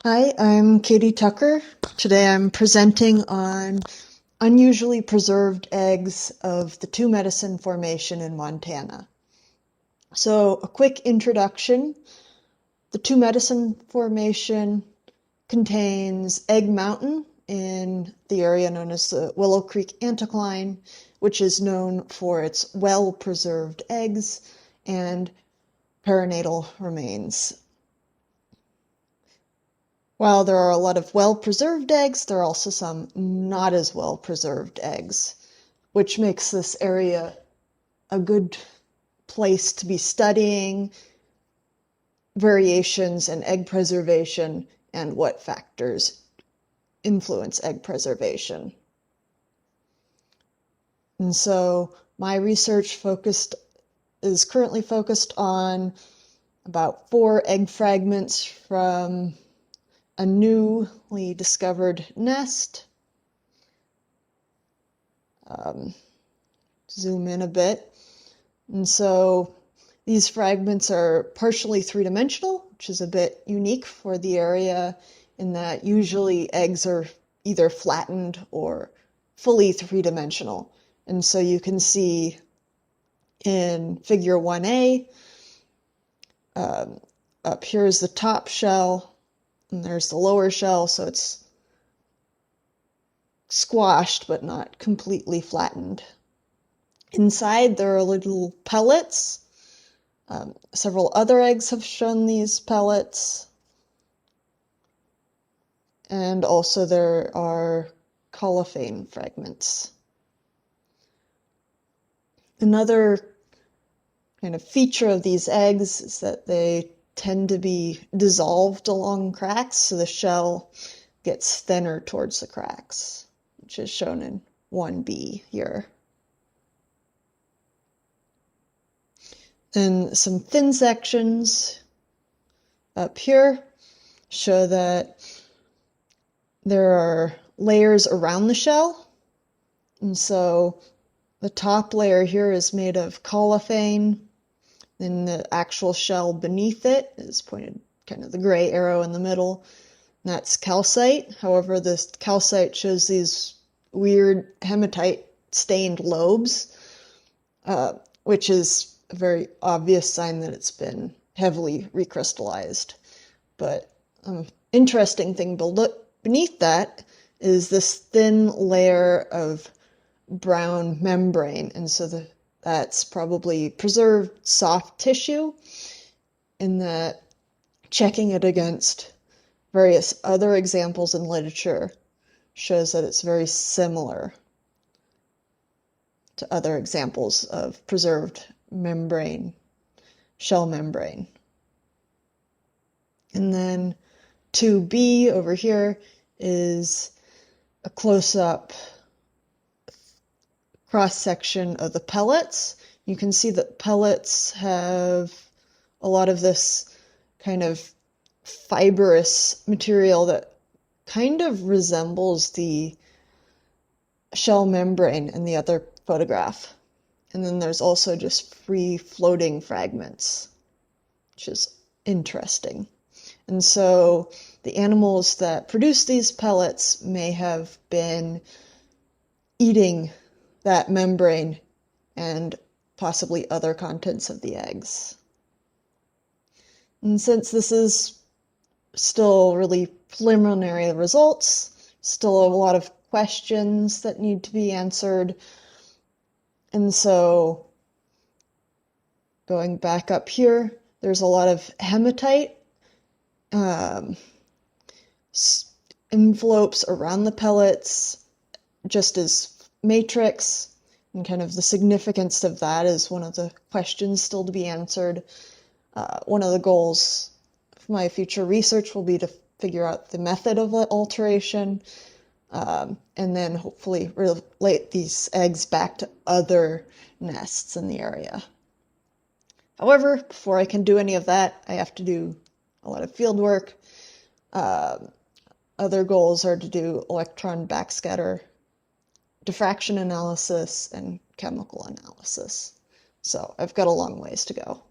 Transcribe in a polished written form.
Hi, I'm Katie Tucker. Today I'm presenting on unusually preserved eggs of the Two Medicine Formation in Montana. So, a quick introduction. The Two Medicine Formation contains Egg Mountain in the area known as the Willow Creek Anticline, which is known for its well-preserved eggs and perinatal remains. While there are a lot of well-preserved eggs, there are also some not as well-preserved eggs, which makes this area a good place to be studying variations in egg preservation and what factors influence egg preservation. And so my research is currently focused on about 4 egg fragments from a newly discovered nest. Zoom in a bit. And so these fragments are partially three-dimensional, which is a bit unique for the area in that usually eggs are either flattened or fully three-dimensional. And so you can see in figure 1a, up here is the top shell, and there's the lower shell, so it's squashed but not completely flattened. Inside there are little pellets. Several other eggs have shown these pellets. And also there are colophane fragments. Another kind of feature of these eggs is that they tend to be dissolved along cracks, so the shell gets thinner towards the cracks, which is shown in 1b here. And some thin sections up here show that there are layers around the shell. And so the top layer here is made of colophane, then the actual shell beneath it is pointed kind of the gray arrow in the middle, and that's calcite. However, this calcite shows these weird hematite stained lobes, which is a very obvious sign that it's been heavily recrystallized. But interesting thing beneath that is this thin layer of brown membrane, and so that's probably preserved soft tissue, in that checking it against various other examples in literature shows that it's very similar to other examples of preserved membrane, shell membrane. And then 2b over here is a close-up cross-section of the pellets. You can see that pellets have a lot of this kind of fibrous material that kind of resembles the shell membrane in the other photograph. And then there's also just free floating fragments, which is interesting. And so the animals that produce these pellets may have been eating that membrane and possibly other contents of the eggs. And since this is still really preliminary results, still a lot of questions that need to be answered. And so going back up here, there's a lot of hematite envelopes around the pellets, just as matrix, and kind of the significance of that is one of the questions still to be answered. One of the goals of my future research will be to figure out the method of alteration, and then hopefully relate these eggs back to other nests in the area. However, before I can do any of that, I have to do a lot of field work. Other goals are to do electron backscatter diffraction analysis and chemical analysis. So I've got a long ways to go.